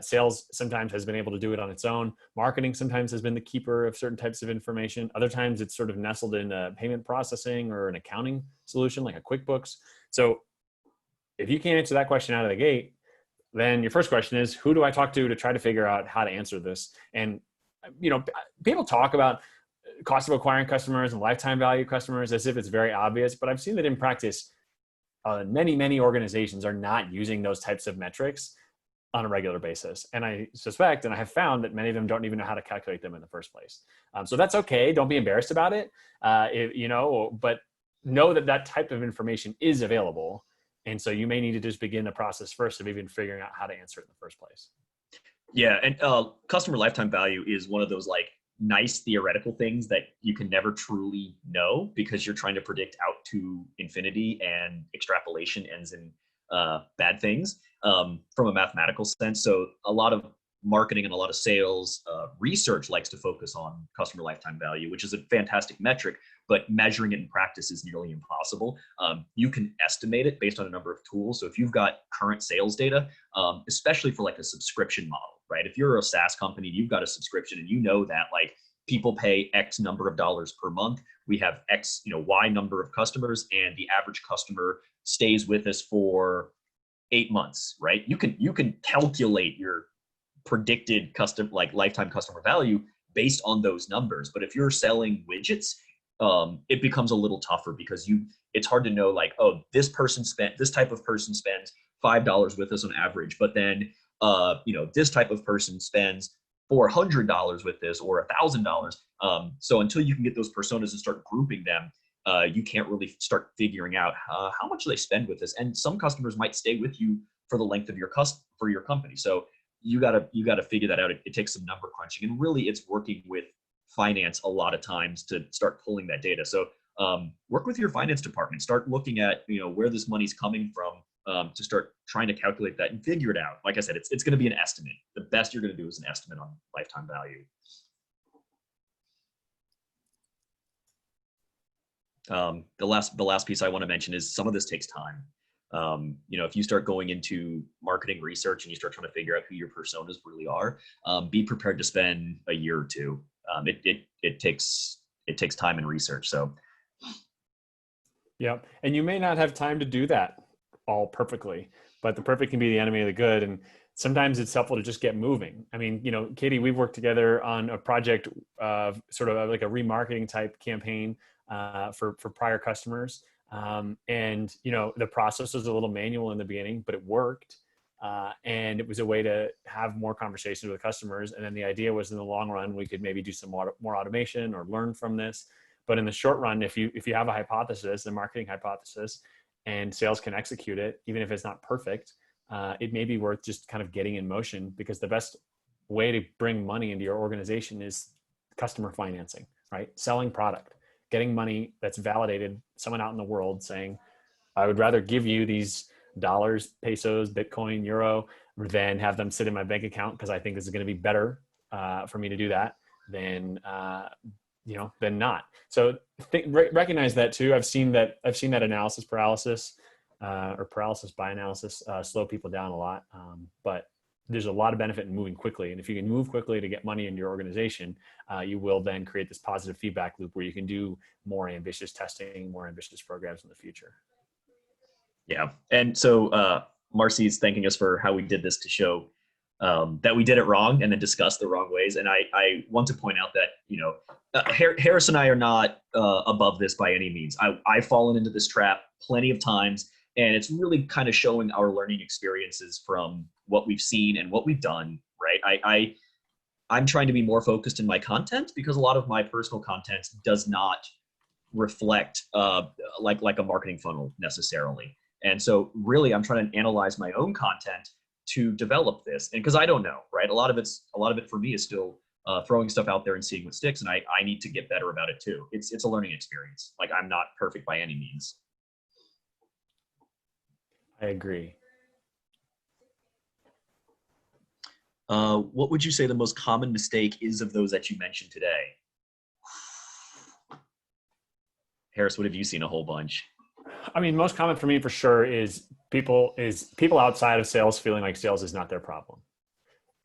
Sales sometimes has been able to do it on its own. Marketing sometimes has been the keeper of certain types of information. Other times it's sort of nestled in a payment processing or an accounting solution like a QuickBooks. So if you can't answer that question out of the gate, then your first question is, who do I talk to try to figure out how to answer this? And, people talk about cost of acquiring customers and lifetime value customers as if it's very obvious, but I've seen that in practice, many organizations are not using those types of metrics on a regular basis. And I suspect, and I have found that many of them don't even know how to calculate them in the first place. So that's okay. Don't be embarrassed about it. But know that that type of information is available. And so you may need to just begin the process first of even figuring out how to answer it in the first place. Yeah, and customer lifetime value is one of those like nice theoretical things that you can never truly know because you're trying to predict out to infinity, and extrapolation ends in bad things from a mathematical sense. So a lot of marketing and a lot of sales research likes to focus on customer lifetime value, which is a fantastic metric, but measuring it in practice is nearly impossible. You can estimate it based on a number of tools. So if you've got current sales data, especially for like a subscription model, right? If you're a SaaS company, you've got a subscription and you know that like people pay X number of dollars per month. We have X, Y number of customers, and the average customer stays with us for 8 months, right? You can calculate your predicted lifetime customer value based on those numbers. But if you're selling widgets, it becomes a little tougher because it's hard to know like, oh, this type of person spends $5 with us on average, but then this type of person spends $400 with this or $1,000. So until you can get those personas and start grouping them, you can't really start figuring out how much they spend with this. And some customers might stay with you for the length of your company. So you gotta figure that out. It takes some number crunching, and really it's working with finance a lot of times to start pulling that data. So work with your finance department, start looking at where this money's coming from, to start trying to calculate that and figure it out. Like I said, it's going to be an estimate. The best you're going to do is an estimate on lifetime value. The last piece I want to mention is some of this takes time. If you start going into marketing research and you start trying to figure out who your personas really are, be prepared to spend a year or two. It takes time and research. So, yeah, and you may not have time to do that all perfectly, but the perfect can be the enemy of the good. And sometimes it's helpful to just get moving. I mean, Katie, we've worked together on a project of sort of like a remarketing type campaign for prior customers. And the process was a little manual in the beginning, but it worked. And it was a way to have more conversations with customers. And then the idea was in the long run, we could maybe do some more automation or learn from this. But in the short run, if you have a hypothesis, a marketing hypothesis, and sales can execute it, even if it's not perfect, it may be worth just kind of getting in motion, because the best way to bring money into your organization is customer financing, right? Selling product, getting money that's validated, someone out in the world saying, I would rather give you these dollars, pesos, Bitcoin, euro, than have them sit in my bank account because I think this is going to be better for me to do that than not. So recognize that too. I've seen that analysis paralysis or paralysis by analysis slow people down a lot. But there's a lot of benefit in moving quickly. And if you can move quickly to get money into your organization, you will then create this positive feedback loop where you can do more ambitious testing, more ambitious programs in the future. Yeah. And so Marcy's thanking us for how we did this to show that we did it wrong and then discuss the wrong ways. And I want to point out that, Harris and I are not above this by any means. I've fallen into this trap plenty of times, and it's really kind of showing our learning experiences from what we've seen and what we've done, right? I'm trying to be more focused in my content because a lot of my personal content does not reflect like a marketing funnel necessarily. And so really I'm trying to analyze my own content to develop this. And because I don't know, right? A lot of it for me is still throwing stuff out there and seeing what sticks. And I need to get better about it too. It's a learning experience. Like, I'm not perfect by any means. I agree. What would you say the most common mistake is of those that you mentioned today? Harris, what have you seen? A whole bunch. I mean, most common for me for sure is people outside of sales feeling like sales is not their problem.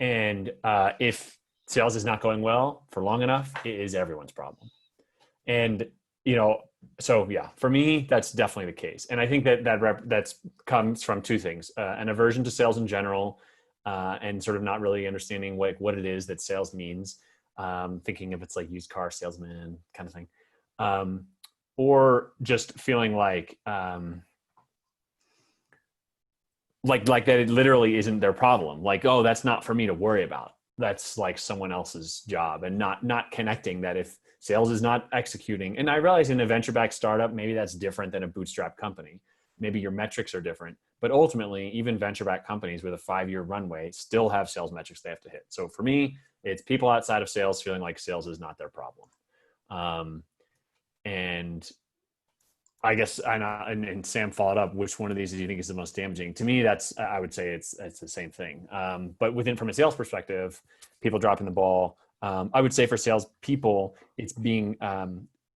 And if sales is not going well for long enough, it is everyone's problem. And, so yeah, for me, that's definitely the case. And I think that comes from two things, an aversion to sales in general, and sort of not really understanding what it is that sales means, thinking of it's like used car salesman kind of thing. Or just feeling like that it literally isn't their problem. Like, oh, that's not for me to worry about. That's like someone else's job, and not connecting that if sales is not executing. And I realize in a venture-backed startup, maybe that's different than a bootstrap company. Maybe your metrics are different, but ultimately even venture-backed companies with a 5-year runway still have sales metrics they have to hit. So for me, it's people outside of sales feeling like sales is not their problem. And I guess, and Sam followed up, which one of these do you think is the most damaging? To me, I would say it's the same thing. But from a sales perspective, people dropping the ball. I would say for sales people, it's being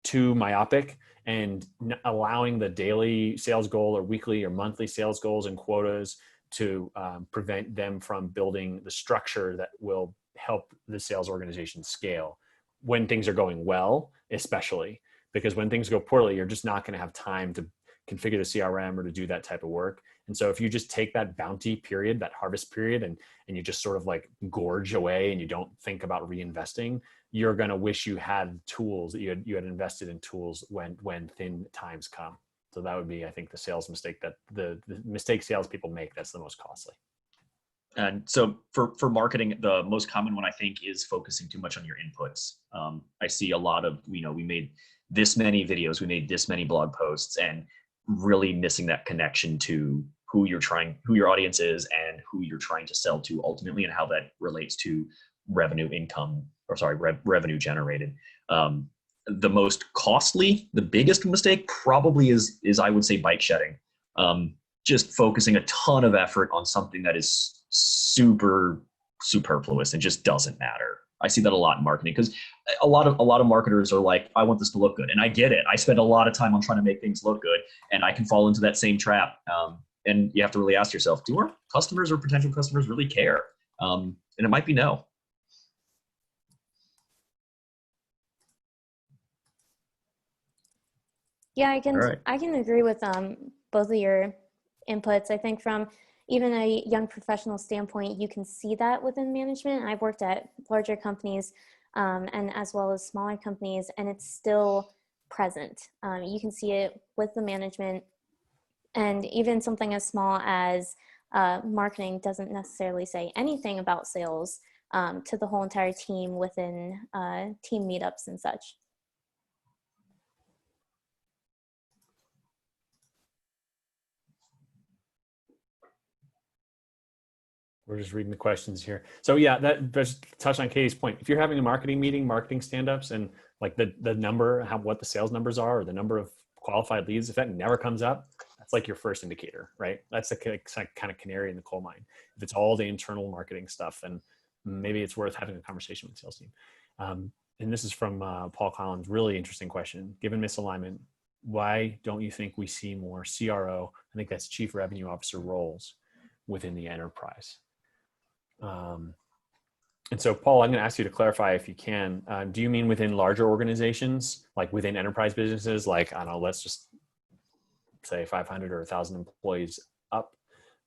too myopic and allowing the daily sales goal or weekly or monthly sales goals and quotas to prevent them from building the structure that will help the sales organization scale when things are going well, especially. Because when things go poorly, you're just not going to have time to configure the CRM or to do that type of work. And so if you just take that bounty period, that harvest period, and you just sort of like gorge away and you don't think about reinvesting, you're going to wish you had tools, that you had invested in tools when thin times come. So that would be, I think, the sales mistake, that the mistake salespeople make that's the most costly. And so for marketing, the most common one I think is focusing too much on your inputs. I see a lot of, we made this many videos, we made this many blog posts, and really missing that connection to who your audience is and who you're trying to sell to ultimately, and how that relates to revenue generated. The most costly, the biggest mistake probably is I would say bike shedding. Just focusing a ton of effort on something that is super superfluous and just doesn't matter. I see that a lot in marketing, because a lot of marketers are like, I want this to look good. And I get it. I spend a lot of time on trying to make things look good, and I can fall into that same trap. And you have to really ask yourself, do our customers or potential customers really care? And it might be no. Yeah, Right. I can agree with both of your inputs. I think from even a young professional standpoint, you can see that within management. I've worked at larger companies and as well as smaller companies, and it's still present. You can see it with the management, and even something as small as marketing doesn't necessarily say anything about sales to the whole entire team within team meetups and such. We're just reading the questions here. So yeah, that just touch on Katie's point. If you're having a marketing meeting, marketing stand-ups, and like the number, what the sales numbers are, or the number of qualified leads, if that never comes up, that's like your first indicator, right? That's the kind of canary in the coal mine. If it's all the internal marketing stuff, then maybe it's worth having a conversation with the sales team. And this is from Paul Collins. Really interesting question. Given misalignment, why don't you think we see more CRO? I think that's Chief Revenue Officer roles within the enterprise. And so, Paul, I'm going to ask you to clarify if you can. Do you mean within larger organizations, like within enterprise businesses, like, I don't know, let's just say 500 or 1,000 employees up?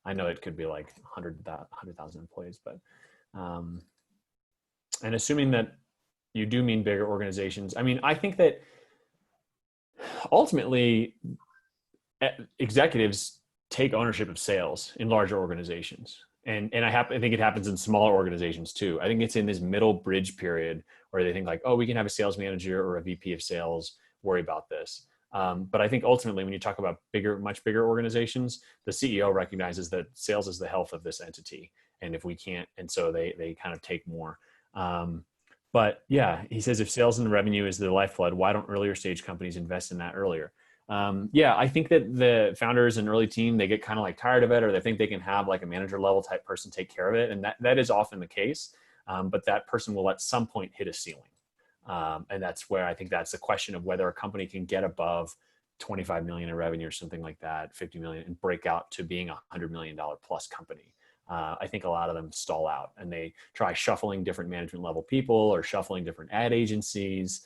I know it could be like 100,000 employees, but, and assuming that you do mean bigger organizations, I mean, I think that ultimately executives take ownership of sales in larger organizations. And I think it happens in smaller organizations too. I think it's in this middle bridge period where they think like, oh, we can have a sales manager or a VP of sales worry about this. But I think ultimately when you talk about much bigger organizations, the CEO recognizes that sales is the health of this entity. And if we can't, and so they kind of take more. But yeah, he says if sales and revenue is the lifeblood, why don't earlier stage companies invest in that earlier? Yeah, I think that the founders and early team, they get kind of like tired of it, or they think they can have like a manager level type person take care of it. And that is often the case. But that person will at some point hit a ceiling. And that's where I think that's the question of whether a company can get above 25 million in revenue or something like that, 50 million, and break out to being $100 million plus company. I think a lot of them stall out and they try shuffling different management level people or shuffling different ad agencies,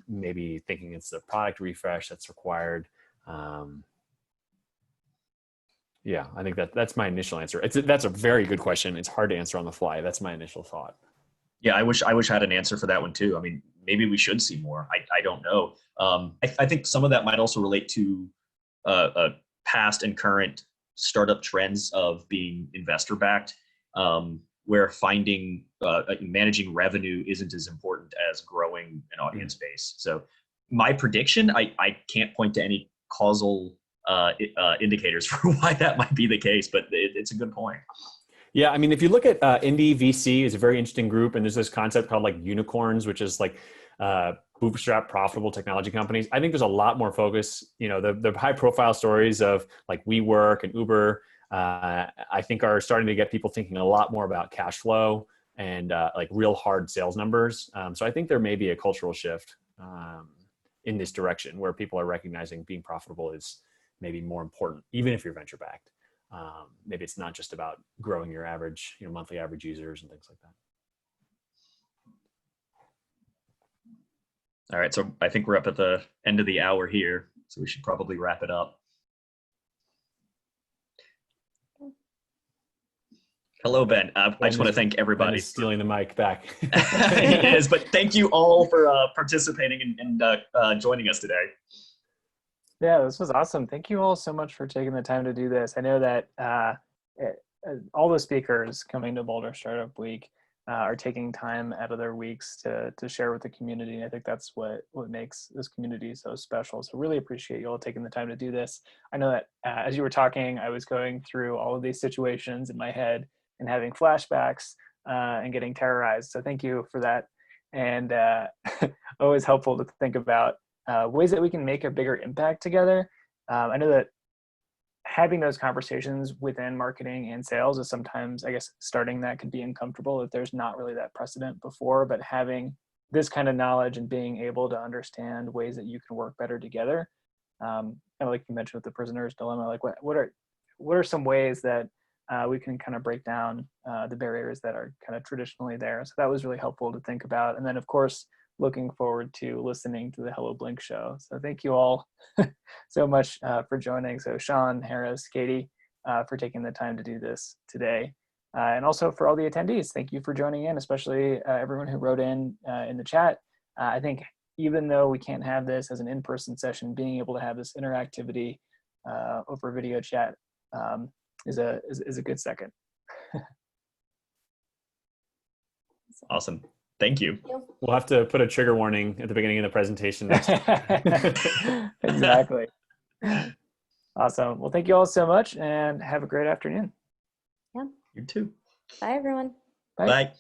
maybe thinking it's the product refresh that's required. Yeah, I think that's my initial answer. That's a very good question. It's hard to answer on the fly. That's my initial thought. Yeah, I wish I had an answer for that one too. I mean, maybe we should see more. I don't know. I think some of that might also relate to past and current startup trends of being investor backed, where finding managing revenue isn't as important as growing an audience base. So my prediction, I can't point to any causal indicators for why that might be the case, but it's a good point. Yeah, I mean, if you look at Indie VC, is a very interesting group, and there's this concept called like unicorns, which is like bootstrap profitable technology companies. I think there's a lot more focus. You know, the high profile stories of like WeWork and Uber, I think are starting to get people thinking a lot more about cash flow and like real hard sales numbers. So I think there may be a cultural shift in this direction where people are recognizing being profitable is maybe more important, even if you're venture backed. Maybe it's not just about growing your average, monthly average users and things like that. All right, so I think we're up at the end of the hour here, so we should probably wrap it up. Hello, Ben. I just want to thank everybody. Ben is stealing the mic back. He is, but thank you all for participating and joining us today. Yeah, this was awesome. Thank you all so much for taking the time to do this. I know that all the speakers coming to Boulder Startup Week are taking time out of their weeks to share with the community. And I think that's what makes this community so special. So really appreciate you all taking the time to do this. I know that as you were talking, I was going through all of these situations in my head and having flashbacks and getting terrorized. So thank you for that. And always helpful to think about ways that we can make a bigger impact together. I know that having those conversations within marketing and sales is sometimes, I guess, starting that can be uncomfortable if there's not really that precedent before, but having this kind of knowledge and being able to understand ways that you can work better together. Kind of like you mentioned with the prisoner's dilemma, like what are some ways that we can kind of break down the barriers that are kind of traditionally there. So that was really helpful to think about. And then of course, looking forward to listening to the Hello Blink show. So thank you all so much for joining. So Sean, Harris, Katie, for taking the time to do this today. And also for all the attendees, thank you for joining in, especially everyone who wrote in the chat. I think even though we can't have this as an in-person session, being able to have this interactivity over video chat is a good second. Awesome. Thank you. We'll have to put a trigger warning at the beginning of the presentation next time. Exactly. Awesome. Well, thank you all so much and have a great afternoon. Yeah. You too. Bye, everyone. Bye.